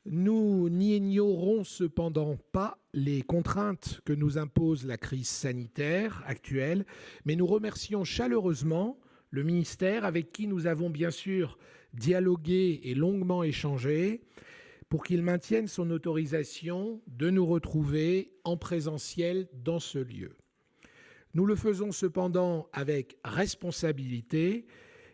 Nous n'ignorons cependant pas les contraintes que nous impose la crise sanitaire actuelle, mais nous remercions chaleureusement le ministère avec qui nous avons bien sûr dialogué et longuement échangé pour qu'il maintienne son autorisation de nous retrouver en présentiel dans ce lieu. Nous le faisons cependant avec responsabilité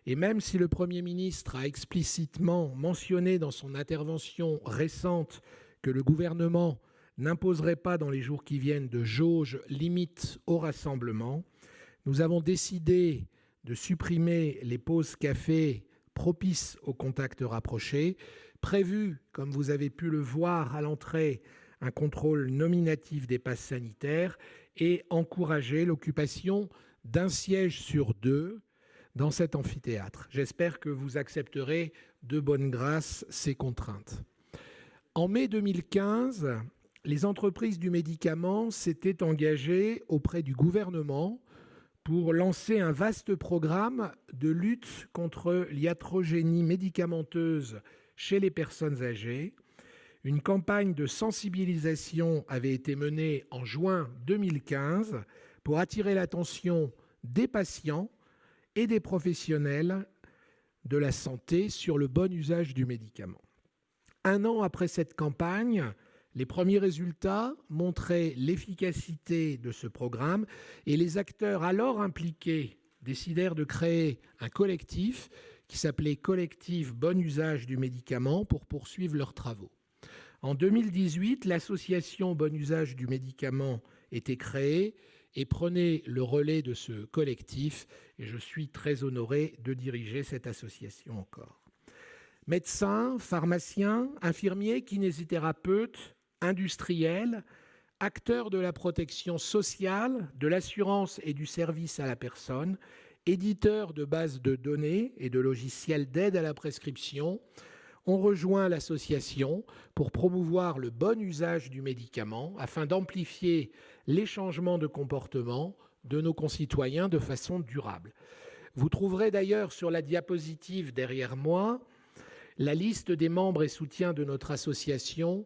et même si le Premier ministre a explicitement mentionné dans son intervention récente que le gouvernement n'imposerait pas dans les jours qui viennent de jauge limite au rassemblement, nous avons décidé de supprimer les pauses café propices au contact rapproché, prévu, comme vous avez pu le voir à l'entrée, un contrôle nominatif des passes sanitaires et encourager l'occupation d'un siège sur deux dans cet amphithéâtre. J'espère que vous accepterez de bonne grâce ces contraintes. En mai 2015, les entreprises du médicament s'étaient engagées auprès du gouvernement pour lancer un vaste programme de lutte contre l'iatrogénie médicamenteuse chez les personnes âgées. Une campagne de sensibilisation avait été menée en juin 2015 pour attirer l'attention des patients et des professionnels de la santé sur le bon usage du médicament. Un an après cette campagne, les premiers résultats montraient l'efficacité de ce programme et les acteurs alors impliqués décidèrent de créer un collectif qui s'appelait Collectif Bon Usage du Médicament pour poursuivre leurs travaux. En 2018, l'association Bon Usage du Médicament était créée et prenait le relais de ce collectif et je suis très honoré de diriger cette association encore. Médecins, pharmaciens, infirmiers, kinésithérapeutes, industriels, acteurs de la protection sociale, de l'assurance et du service à la personne, éditeurs de bases de données et de logiciels d'aide à la prescription, ont rejoint l'association pour promouvoir le bon usage du médicament afin d'amplifier les changements de comportement de nos concitoyens de façon durable. Vous trouverez d'ailleurs sur la diapositive derrière moi la liste des membres et soutiens de notre association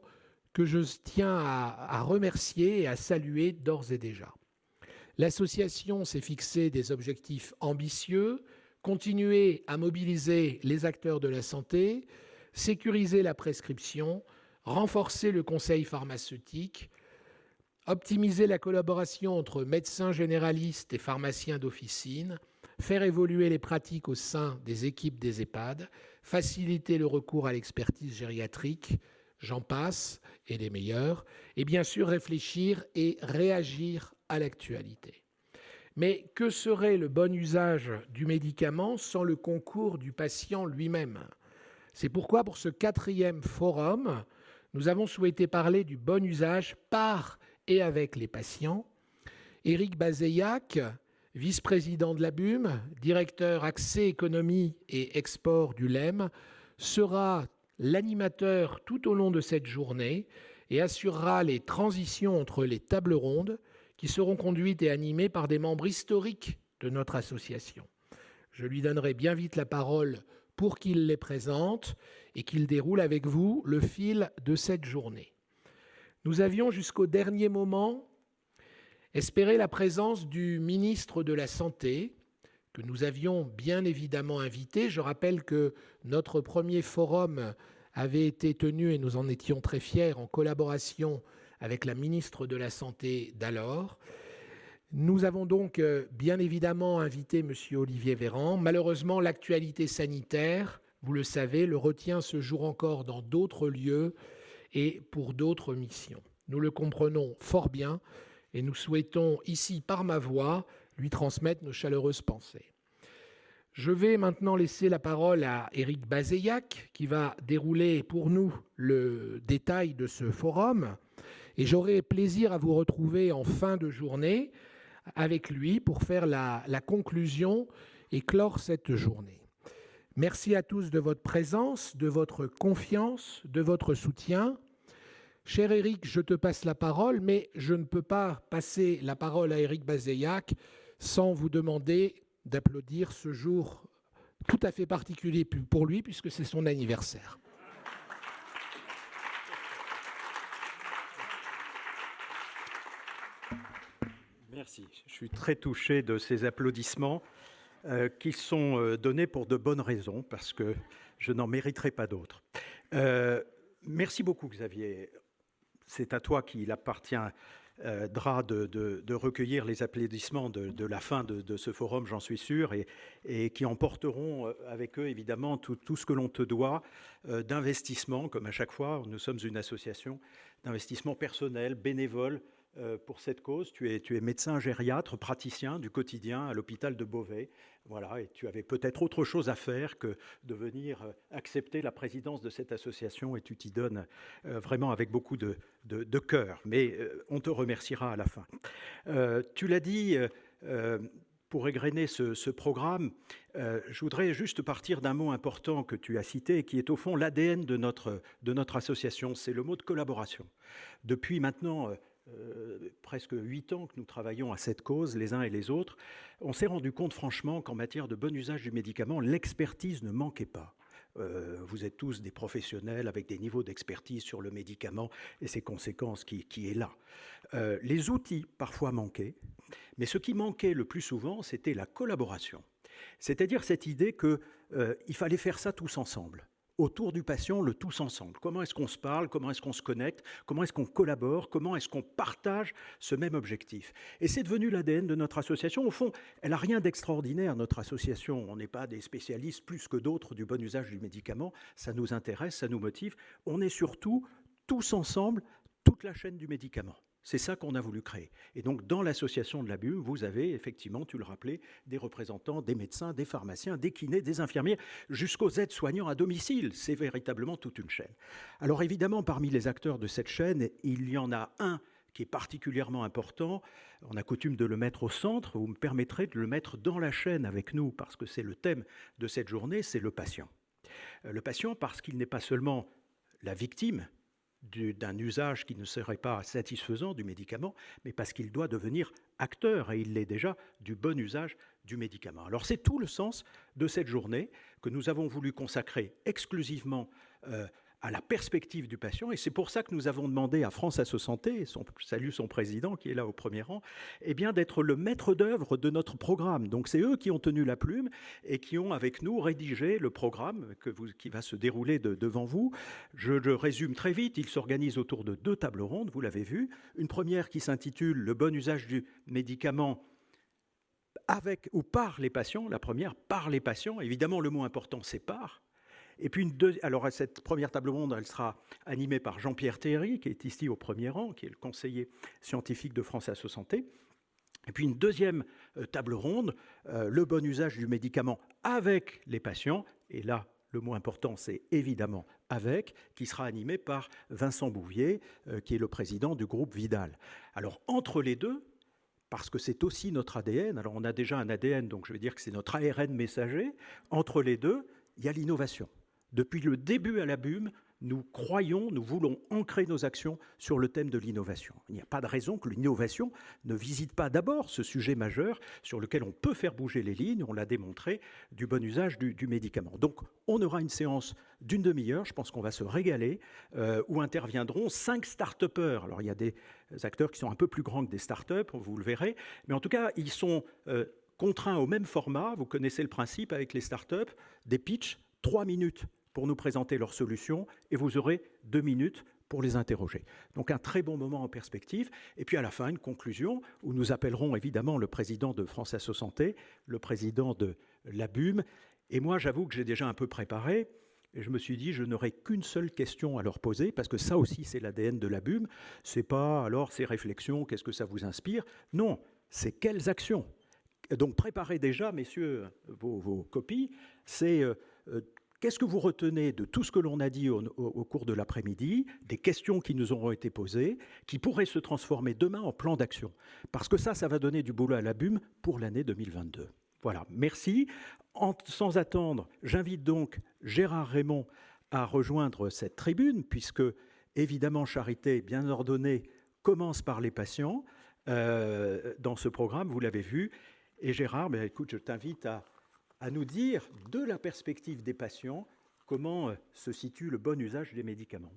que je tiens à remercier et à saluer d'ores et déjà. L'association s'est fixé des objectifs ambitieux, continuer à mobiliser les acteurs de la santé, sécuriser la prescription, renforcer le conseil pharmaceutique, optimiser la collaboration entre médecins généralistes et pharmaciens d'officine, faire évoluer les pratiques au sein des équipes des EHPAD, faciliter le recours à l'expertise gériatrique, j'en passe, et les meilleurs, et bien sûr réfléchir et réagir à l'actualité. Mais que serait le bon usage du médicament sans le concours du patient lui-même ? C'est pourquoi, pour ce 4e forum, nous avons souhaité parler du bon usage par et avec les patients. Éric Bazeillac, vice-président de la BUM, directeur accès, économie et export du LEM, sera l'animateur tout au long de cette journée et assurera les transitions entre les tables rondes qui seront conduites et animées par des membres historiques de notre association. Je lui donnerai bien vite la parole pour qu'il les présente et qu'il déroule avec vous le fil de cette journée. Nous avions jusqu'au dernier moment espéré la présence du ministre de la Santé, que nous avions bien évidemment invité. Je rappelle que notre premier forum avait été tenu, et nous en étions très fiers, en collaboration avec la ministre de la Santé d'alors. Nous avons donc bien évidemment invité M. Olivier Véran. Malheureusement, l'actualité sanitaire, vous le savez, le retient ce jour encore dans d'autres lieux et pour d'autres missions. Nous le comprenons fort bien et nous souhaitons ici, par ma voix, lui transmettre nos chaleureuses pensées. Je vais maintenant laisser la parole à Éric Bazeillac qui va dérouler pour nous le détail de ce forum et j'aurai plaisir à vous retrouver en fin de journée avec lui pour faire la conclusion et clore cette journée. Merci à tous de votre présence, de votre confiance, de votre soutien. Cher Éric, je te passe la parole, mais je ne peux pas passer la parole à Éric Bazeillac sans vous demander d'applaudir ce jour tout à fait particulier pour lui puisque c'est son anniversaire. Merci. Je suis très touché de ces applaudissements qui sont donnés pour de bonnes raisons, parce que je n'en mériterai pas d'autres. Merci beaucoup, Xavier. C'est à toi qu'il appartiendra de recueillir les applaudissements de la fin de ce forum, j'en suis sûr, et qui emporteront avec eux, évidemment, tout ce que l'on te doit d'investissement, comme à chaque fois, nous sommes une association d'investissement personnel, bénévole, pour cette cause. Tu es médecin gériatre, praticien du quotidien à l'hôpital de Beauvais. Voilà, et tu avais peut-être autre chose à faire que de venir accepter la présidence de cette association, et tu t'y donnes vraiment avec beaucoup de cœur. Mais on te remerciera à la fin. Tu l'as dit, pour égrener ce programme, je voudrais juste partir d'un mot important que tu as cité et qui est au fond l'ADN de notre association, c'est le mot de collaboration. Depuis maintenant presque 8 ans que nous travaillons à cette cause, les uns et les autres, on s'est rendu compte franchement qu'en matière de bon usage du médicament, l'expertise ne manquait pas. Vous êtes tous des professionnels avec des niveaux d'expertise sur le médicament et ses conséquences qui est là. Les outils parfois manquaient, mais ce qui manquait le plus souvent, c'était la collaboration. C'est-à-dire cette idée qu'il fallait faire ça tous ensemble. Autour du patient, le tous ensemble. Comment est-ce qu'on se parle? Comment est-ce qu'on se connecte? Comment est-ce qu'on collabore? Comment est-ce qu'on partage ce même objectif? Et c'est devenu l'ADN de notre association. Au fond, elle n'a rien d'extraordinaire, notre association. On n'est pas des spécialistes plus que d'autres du bon usage du médicament. Ça nous intéresse, ça nous motive. On est surtout tous ensemble, toute la chaîne du médicament. C'est ça qu'on a voulu créer. Et donc, dans l'association de l'ABUM, vous avez effectivement, tu le rappelais, des représentants, des médecins, des pharmaciens, des kinés, des infirmières, jusqu'aux aides-soignants à domicile. C'est véritablement toute une chaîne. Alors évidemment, parmi les acteurs de cette chaîne, il y en a un qui est particulièrement important. On a coutume de le mettre au centre. Vous me permettrez de le mettre dans la chaîne avec nous, parce que c'est le thème de cette journée, c'est le patient. Le patient, parce qu'il n'est pas seulement la victime d'un usage qui ne serait pas satisfaisant du médicament, mais parce qu'il doit devenir acteur, et il l'est déjà, du bon usage du médicament. Alors c'est tout le sens de cette journée que nous avons voulu consacrer exclusivement à la perspective du patient, et c'est pour ça que nous avons demandé à France Asso Santé, salue son président qui est là au premier rang, eh bien d'être le maître d'œuvre de notre programme. Donc c'est eux qui ont tenu la plume et qui ont avec nous rédigé le programme qui va se dérouler devant vous. Je le résume très vite, il s'organise autour de 2 tables rondes, vous l'avez vu. Une première qui s'intitule « Le bon usage du médicament » avec ou par les patients. La première, par les patients. Évidemment, le mot important, c'est par. Et puis alors cette première table ronde, elle sera animée par Jean-Pierre Théry, qui est ici au premier rang, qui est le conseiller scientifique de France Asso Santé. Et puis une deuxième table ronde, le bon usage du médicament avec les patients. Et là, le mot important, c'est évidemment avec, qui sera animé par Vincent Bouvier, qui est le président du groupe Vidal. Alors entre les deux, parce que c'est aussi notre ADN, alors on a déjà un ADN, donc je vais dire que c'est notre ARN messager, entre les deux, il y a l'innovation. Depuis le début à l'ABUM, nous croyons, nous voulons ancrer nos actions sur le thème de l'innovation. Il n'y a pas de raison que l'innovation ne visite pas d'abord ce sujet majeur sur lequel on peut faire bouger les lignes, on l'a démontré, du bon usage du médicament. Donc on aura une séance d'une demi-heure, je pense qu'on va se régaler, où interviendront 5 start-upers. Alors il y a des acteurs qui sont un peu plus grands que des start-up, vous le verrez, mais en tout cas ils sont contraints au même format, vous connaissez le principe avec les start-up, des pitchs, 3 minutes pour nous présenter leurs solutions, et vous aurez 2 minutes pour les interroger. Donc un très bon moment en perspective. Et puis à la fin, une conclusion où nous appellerons évidemment le président de France Asso Santé, le président de l'ABUM. Et moi, j'avoue que j'ai déjà un peu préparé. Et je me suis dit, je n'aurai qu'une seule question à leur poser, parce que ça aussi, c'est l'ADN de l'ABUM. C'est pas, alors, ces réflexions, qu'est-ce que ça vous inspire? Non, c'est quelles actions? Donc préparez déjà, messieurs, vos copies. C'est qu'est-ce que vous retenez de tout ce que l'on a dit au cours de l'après-midi, des questions qui nous auront été posées, qui pourraient se transformer demain en plan d'action? Parce que ça va donner du boulot à l'ABUM pour l'année 2022. Voilà, merci. Sans attendre, j'invite donc Gérard Raymond à rejoindre cette tribune, puisque, évidemment, Charité bien ordonnée commence par les patients dans ce programme, vous l'avez vu. Et Gérard, écoute, je t'invite à nous dire, de la perspective des patients, comment se situe le bon usage des médicaments.